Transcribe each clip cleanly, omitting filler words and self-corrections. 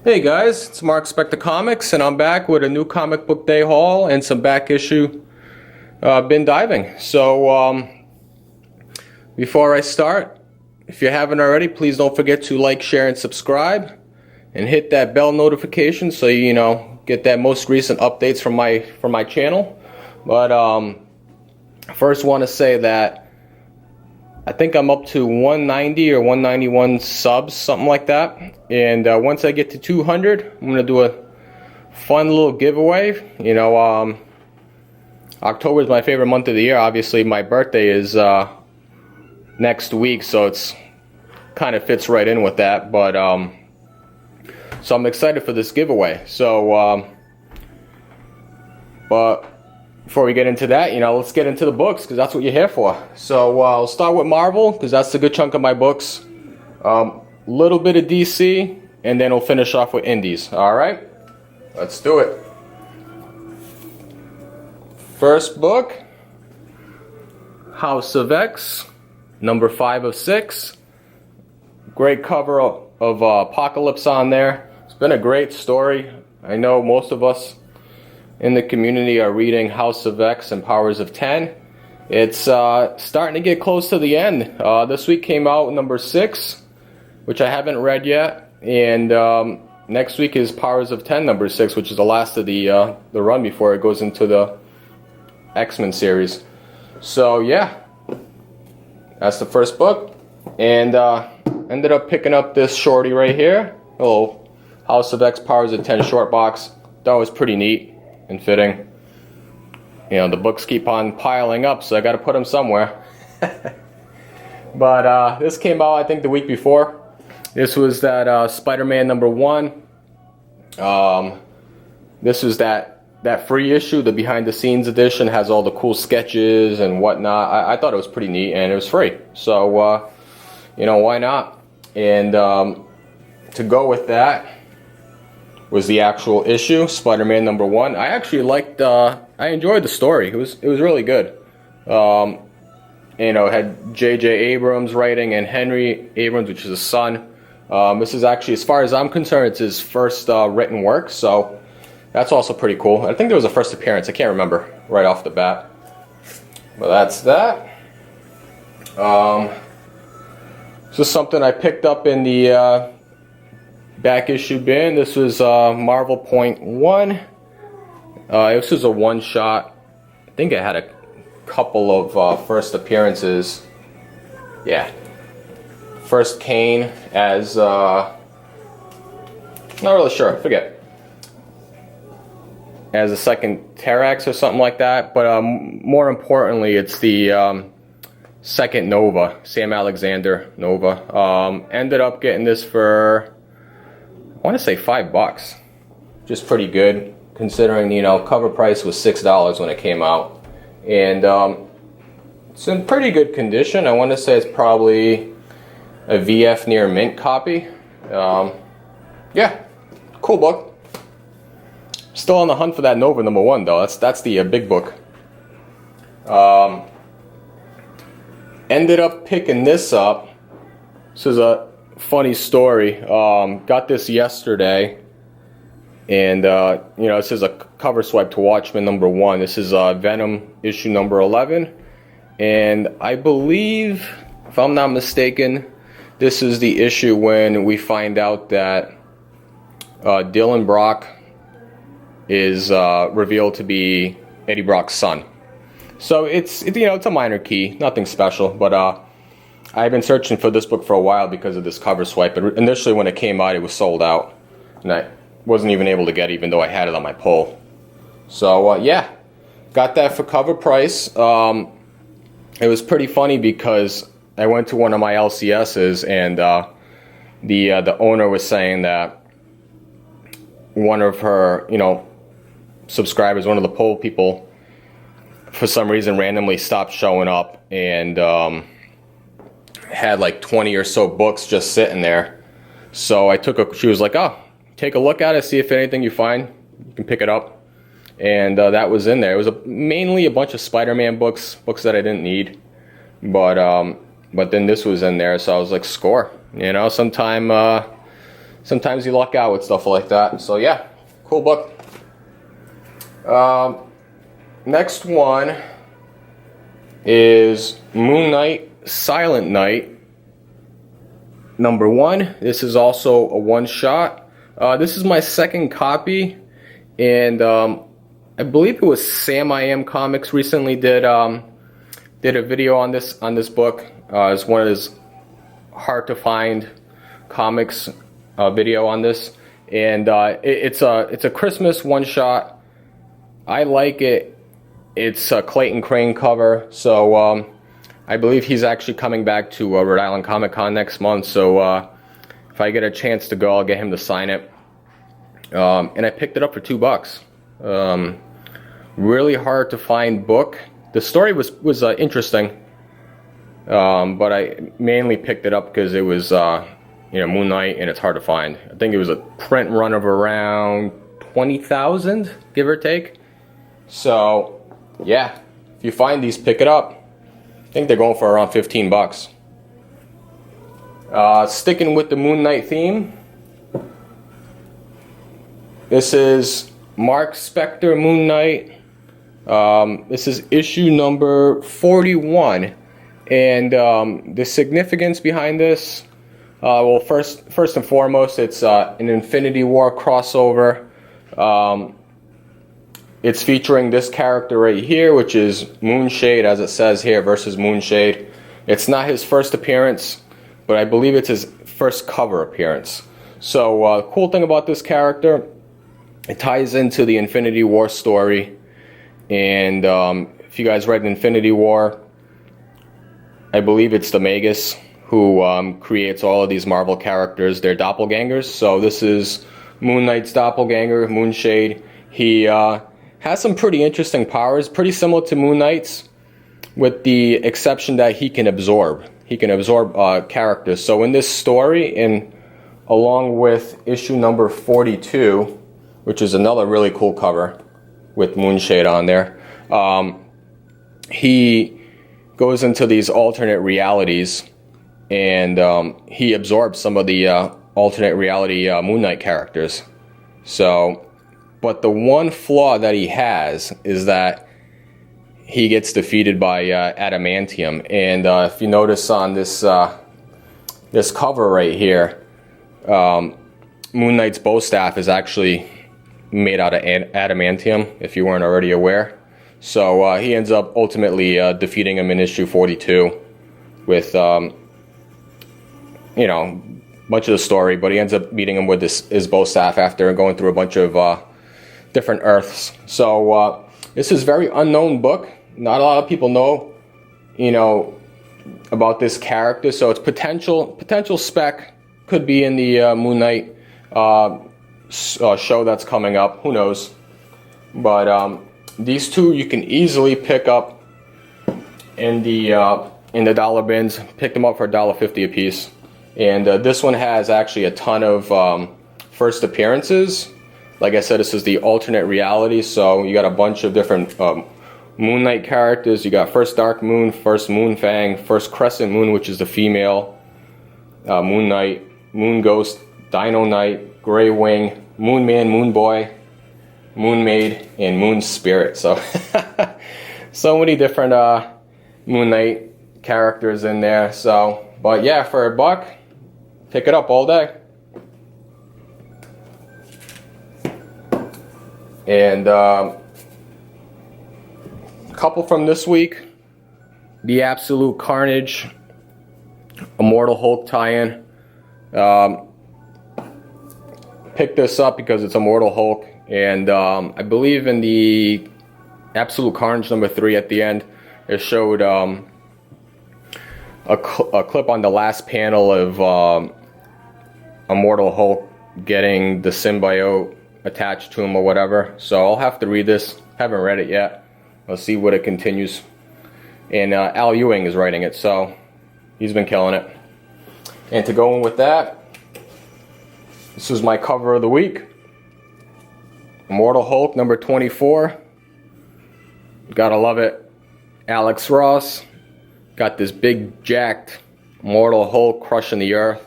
Hey guys, it's Mark Spector Comics, and I'm back with a new comic book day haul and some back issue bin diving. So before I start, if you haven't already, please don't forget to like, share, and subscribe, and hit that bell notification so you get that most recent updates from my channel. But first, want to say that I think I'm up to 190 or 191 subs, something like that. And once I get to 200, I'm gonna do a fun little giveaway. October is my favorite month of the year. Obviously, my birthday is next week, so it's kind of fits right in with that. But so I'm excited for this giveaway. So, but before we get into that, let's get into the books, because that's what you're here for. So I'll start with Marvel, because that's a good chunk of my books. Little bit of DC, and then we'll finish off with Indies. Alright, let's do it. First book, House of X, number 5 of 6. Great cover of Apocalypse on there. It's been a great story. I know most of us in the community are reading House of X and Powers of 10. It's starting to get close to the end. This week came out number 6, which I haven't read yet, and next week is Powers of 10 number 6, which is the last of the run before it goes into the X-Men series. So yeah, that's the first book, and ended up picking up this shorty right here, a little House of X Powers of 10 short box. That was pretty neat and fitting. The books keep on piling up, so I got to put them somewhere. But this came out, I think, the week before. This was that Spider-Man number 1. This was that free issue, the behind-the-scenes edition. Has all the cool sketches and whatnot. I thought it was pretty neat, and it was free. So, why not? And to go with that was the actual issue, Spider-Man number 1. I actually liked, I enjoyed the story. It was really good. It had J.J. Abrams writing and Henry Abrams, which is his son. This is actually, as far as I'm concerned, it's his first written work, so that's also pretty cool. I think there was a first appearance. I can't remember right off the bat. But that's that. This is something I picked up in the back issue bin. This was Marvel Point 1. This was a one-shot. I think it had a couple of first appearances. Yeah. First Kane as, not really sure, I forget. As a second Terax or something like that. But more importantly, it's the second Nova, Sam Alexander Nova. Ended up getting this for, I want to say $5, just pretty good considering cover price was $6 when it came out, and it's in pretty good condition. I want to say it's probably a VF near mint copy. Yeah, cool book. Still on the hunt for that Nova number 1 though. That's the big book. Ended up picking this up. This is a funny story. Got this yesterday, and this is a cover swipe to Watchmen number 1. This is Venom issue number 11, and I believe, if I'm not mistaken, this is the issue when we find out that Dylan Brock is revealed to be Eddie Brock's son. So it's a minor key, nothing special, but I've been searching for this book for a while because of this cover swipe. But initially when it came out, it was sold out, and I wasn't even able to get it, even though I had it on my pull. So yeah, got that for cover price. It was pretty funny because I went to one of my LCSs, and the owner was saying that one of her subscribers, one of the poll people, for some reason randomly stopped showing up, and had like 20 or so books just sitting there. So she was like, oh, take a look at it, see if anything you find, you can pick it up. And that was in there. It was mainly a bunch of Spider-Man books that I didn't need. But then this was in there, so I was like, score. Sometime sometimes you luck out with stuff like that. So yeah, cool book. Next one is Moon Knight, Silent Knight, #1. This is also a one-shot. This is my second copy, and I believe it was Sam I Am Comics recently did a video on this book. It's one of his hard to find comics video on this, and it's a Christmas one-shot. I like it. It's a Clayton Crane cover, so I believe he's actually coming back to Rhode Island Comic Con next month, so if I get a chance to go, I'll get him to sign it. And I picked it up for $2. Really hard to find book. The story was interesting, but I mainly picked it up because it was Moon Knight, and it's hard to find. I think it was a print run of around 20,000, give or take. So yeah, if you find these, pick it up. I think they're going for around $15. Sticking with the Moon Knight theme, this is Mark Spector Moon Knight. This is issue number 41, and the significance behind this, well, first and foremost, it's an Infinity War crossover. It's featuring this character right here, which is Moonshade, as it says here, versus Moonshade. It's not his first appearance, but I believe it's his first cover appearance. So the cool thing about this character, it ties into the Infinity War story. And if you guys read Infinity War, I believe it's the Magus who creates all of these Marvel characters. They're doppelgangers. So this is Moon Knight's doppelganger, Moonshade. He has some pretty interesting powers, pretty similar to Moon Knight's, with the exception that he can absorb. He can absorb characters. So in this story, and along with issue number 42, which is another really cool cover with Moonshade on there, he goes into these alternate realities, and he absorbs some of the alternate reality Moon Knight characters. So, but the one flaw that he has is that he gets defeated by adamantium. And if you notice on this this cover right here, Moon Knight's bow staff is actually made out of adamantium, if you weren't already aware. So he ends up ultimately defeating him in issue 42 with, much of the story, but he ends up beating him with his bow staff after going through a bunch of different Earths. So this is a very unknown book. Not a lot of people know, about this character. So it's potential spec could be in the Moon Knight show that's coming up. Who knows? But these two you can easily pick up in the dollar bins. Pick them up for $1.50 a piece. And this one has actually a ton of first appearances. Like I said, this is the alternate reality, so you got a bunch of different Moon Knight characters. You got first Dark Moon, first Moon Fang, first Crescent Moon, which is the female Moon Knight, Moon Ghost, Dino Knight, Grey Wing, Moon Man, Moon Boy, Moon Maid, and Moon Spirit. So, so many different Moon Knight characters in there. So, but yeah, for $1, pick it up all day. And a couple from this week, the Absolute Carnage Immortal Hulk tie-in. Picked this up because it's Immortal Hulk, and I believe in the Absolute Carnage number 3 at the end, it showed a clip on the last panel of Immortal Hulk getting the symbiote attached to him or whatever. So I'll have to read this. Haven't read it yet. I'll see what it continues. And Al Ewing is writing it, so he's been killing it. And to go in with that, this is my cover of the week. Immortal Hulk number 24. Gotta love it. Alex Ross got this big jacked Immortal Hulk crushing the earth.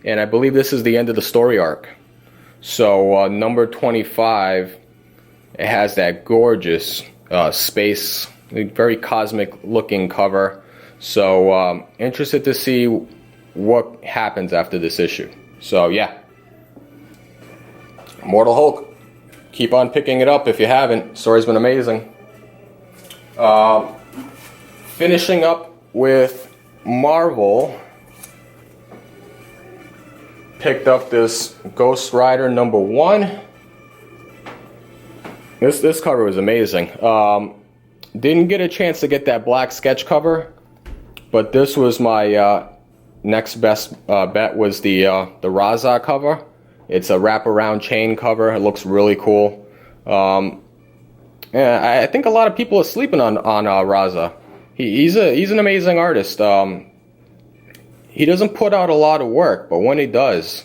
and I believe this is the end of the story arc. So number 25, it has that gorgeous space, very cosmic looking cover. So interested to see what happens after this issue. So yeah, Immortal Hulk. Keep on picking it up if you haven't. Story's been amazing. Finishing up with Marvel. Picked up this Ghost Rider #1. This cover was amazing. Didn't get a chance to get that black sketch cover, but this was my next best bet was the Raza cover. It's a wraparound chain cover. It looks really cool. Yeah, I think a lot of people are sleeping on Raza. He's an amazing artist. He doesn't put out a lot of work, but when he does,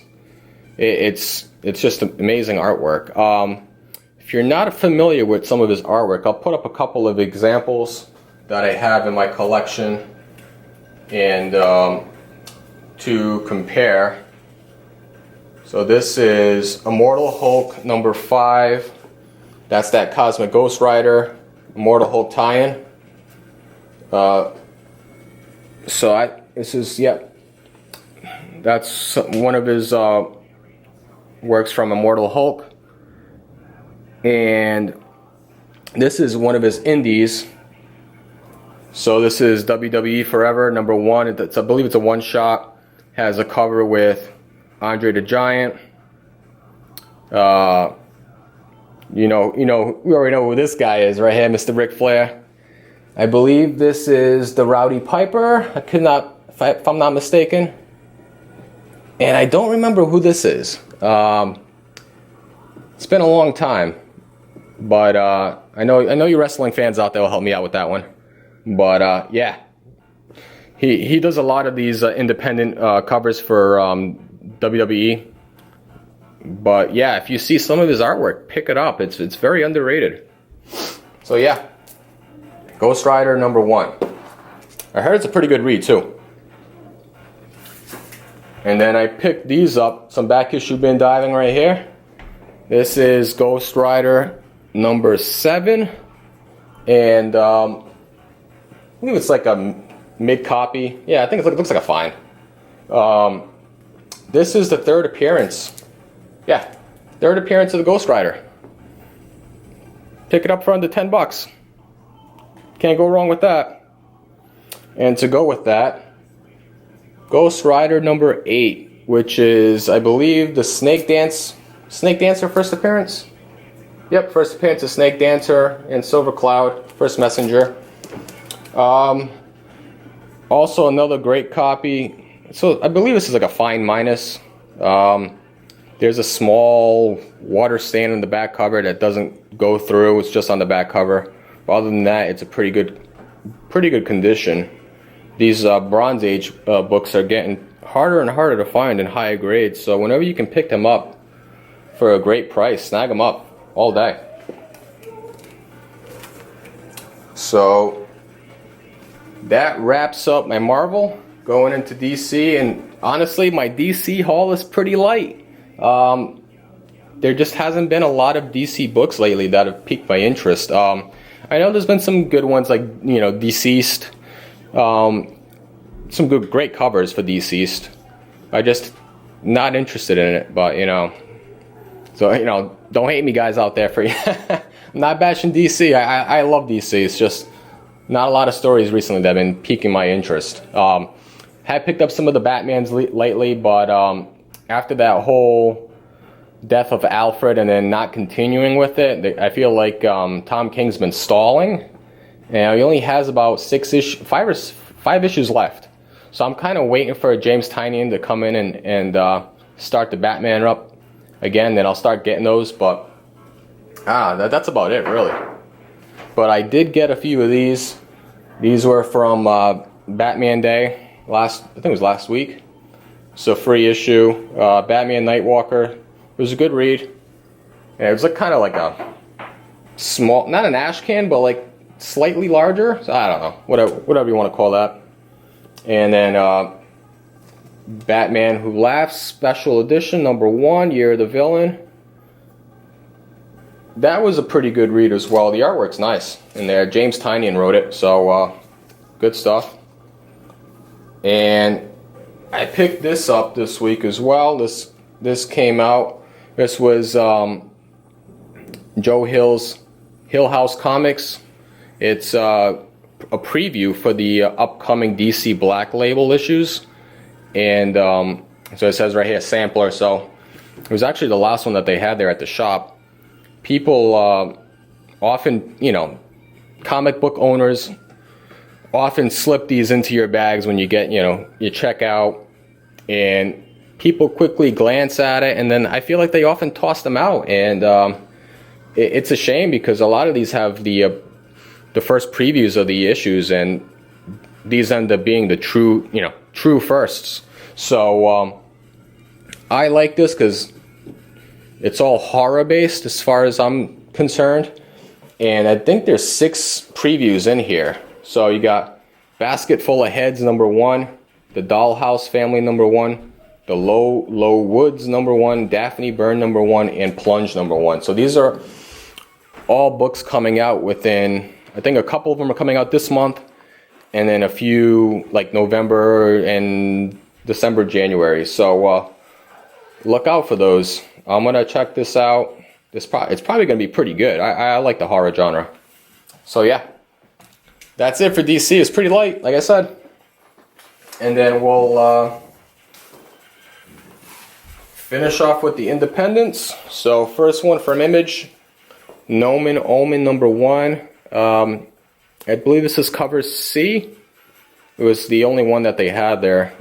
it's just amazing artwork. If you're not familiar with some of his artwork, I'll put up a couple of examples that I have in my collection, and to compare. So this is Immortal Hulk #5. That's that Cosmic Ghost Rider Immortal Hulk tie-in. That's one of his works from Immortal Hulk, and this is one of his indies. So this is WWE Forever #1. I believe it's a one-shot. Has a cover with Andre the Giant. We already know who this guy is right here, Mr. Ric Flair. I believe this is the Rowdy Piper. If I'm not mistaken. And I don't remember who this is. It's been a long time, but I know you wrestling fans out there will help me out with that one. But yeah, he does a lot of these independent covers for WWE. But yeah, if you see some of his artwork, pick it up. It's very underrated. So yeah, Ghost Rider #1. I heard it's a pretty good read too. And then I picked these up, some back issue bin diving right here. This is Ghost Rider #7, and I believe it's like a mid copy. Yeah, I think it looks like a fine. This is the third appearance. Yeah, third appearance of the Ghost Rider. Pick it up for under $10. Can't go wrong with that. And to go with that, Ghost Rider #8, which is, I believe, the Snake Dancer first appearance. Yep, first appearance of Snake Dancer and Silver Cloud, first messenger. Also another great copy. So I believe this is like a fine minus. There's a small water stain on the back cover that doesn't go through. It's just on the back cover. But other than that, it's a pretty good condition. These Bronze Age books are getting harder and harder to find in higher grades. So whenever you can pick them up for a great price, snag them up all day. So that wraps up my Marvel. Going into DC, and honestly, my DC haul is pretty light. There just hasn't been a lot of DC books lately that have piqued my interest. I know there's been some good ones like, Deceased. Some great covers for Deceased. I just not interested in it, but so don't hate me, guys out there for I'm not bashing DC. I love DC. It's just not a lot of stories recently that have been piquing my interest. Had picked up some of the Batmans lately, but after that whole death of Alfred and then not continuing with it, I feel like Tom King's been stalling, and he only has about 5 issues left. So I'm kind of waiting for James Tynion to come in and start the Batman up again. Then I'll start getting those, but that's about it really. But I did get a few of these. These were from Batman Day. I think it was last week. It's a free issue. Batman Nightwalker. It was a good read. And it was kind of like a small, not an ash can, but like slightly larger. So I don't know, whatever you want to call that. And then Batman Who Laughs, Special Edition, #1, Year of the Villain. That was a pretty good read as well. The artwork's nice in there. James Tynion wrote it, so good stuff. And I picked this up this week as well. This came out. This was Joe Hill's Hill House Comics. It's a preview for the upcoming DC Black Label issues. And so it says right here, sampler. So it was actually the last one that they had there at the shop. People often, comic book owners often slip these into your bags when you get, you check out, and people quickly glance at it, and then I feel like they often toss them out. And it's a shame, because a lot of these have the first previews of the issues, and these end up being the true firsts. So I like this because it's all horror based as far as I'm concerned, and I think there's 6 previews in here. So you got Basket Full of Heads #1, The Dollhouse Family #1, The Low Woods #1, Daphne Byrne #1, and Plunge #1. So these are all books coming out within, I think a couple of them are coming out this month, and then a few like November and December, January. So look out for those. I'm gonna check this out. It's probably gonna be pretty good. I like the horror genre. So yeah, that's it for DC. It's pretty light, like I said. And then we'll finish off with the independents. So first one from Image, Nomen Omen #1. I believe this is cover C. It was the only one that they had there.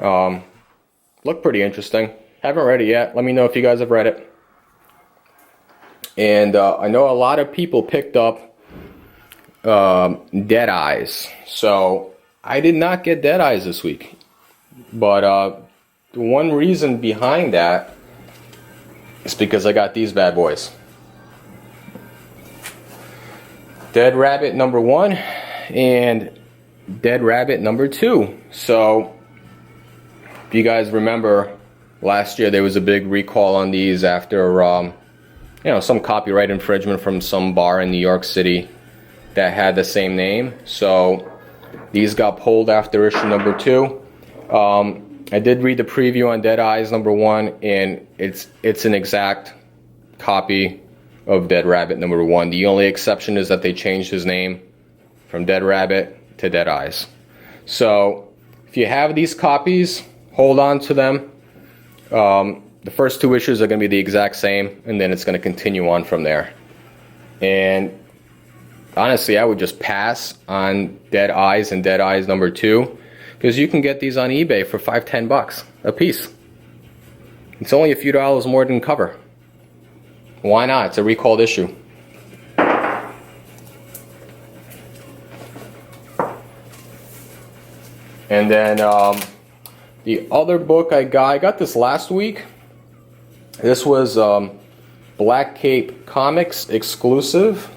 Looked pretty interesting. Haven't read it yet. Let me know if you guys have read it. And I know a lot of people picked up Dead Eyes. So I did not get Dead Eyes this week. But the one reason behind that is because I got these bad boys. Dead Rabbit #1 and Dead Rabbit #2. So if you guys remember, last year there was a big recall on these after some copyright infringement from some bar in New York City that had the same name. So these got pulled after issue #2. I did read the preview on Dead Eyes #1, and it's an exact copy of Dead Rabbit #1. The only exception is that they changed his name from Dead Rabbit to Dead Eyes. So if you have these copies, hold on to them. The first 2 issues are going to be the exact same, and then it's going to continue on from there. And honestly, I would just pass on Dead Eyes and Dead Eyes #2, because you can get these on eBay for $5-10 a piece. It's only a few dollars more than cover. Why not? It's a recalled issue. And then the other book I got this last week. This was Black Cape Comics exclusive.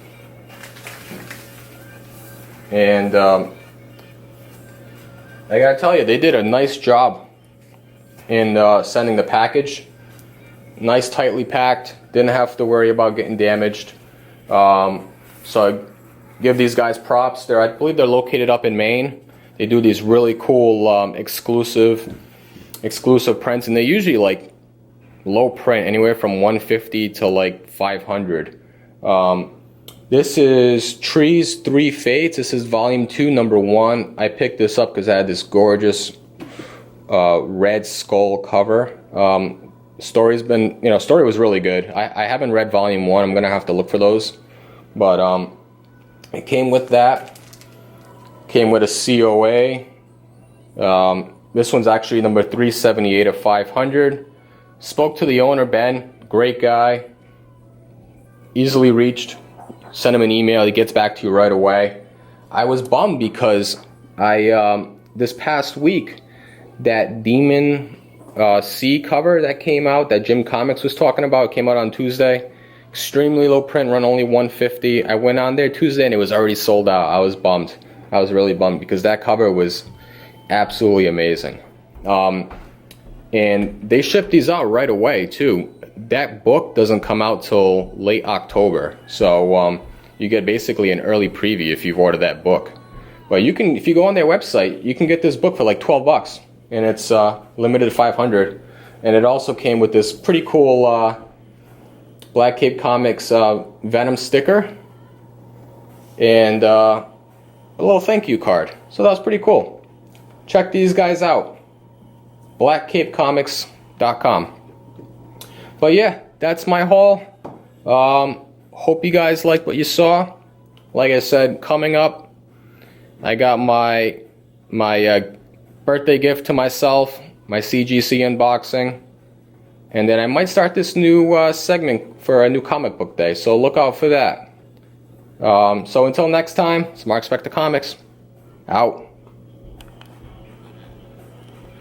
And I gotta tell you, they did a nice job in sending the package. Nice, tightly packed. Didn't have to worry about getting damaged. So I give these guys props. I believe they're located up in Maine. They do these really cool exclusive prints, and they usually like low print, anywhere from 150 to like 500. This is Trees 3 Fates. This is volume 2, #1. I picked this up because I had this gorgeous red skull cover. Story was really good. I haven't read volume 1. I'm gonna have to look for those, but it came with that. Came with a COA. This one's actually number 378 of 500. Spoke to the owner, Ben. Great guy. Easily reached. Send him an email. He gets back to you right away. I was bummed because this past week, that Demon C cover that came out, that Jim Comics was talking about, came out on Tuesday. Extremely low print, run only 150. I went on there Tuesday and it was already sold out. I was bummed. I was really bummed because that cover was absolutely amazing. and they ship these out right away too. That book doesn't come out till late October, so you get basically an early preview if you've ordered that book. But you can, if you go on their website, you can get this book for like 12 bucks, and it's limited to 500. And it also came with this pretty cool Black Cape Comics Venom sticker and a little thank you card. So that was pretty cool. Check these guys out. blackcapecomics.com. But yeah, that's my haul. Hope you guys liked what you saw. Like I said, coming up, I got my birthday gift to myself, my CGC unboxing, and then I might start this new segment for a new comic book day, so look out for that. So until next time, it's Mark Spector Comics, out.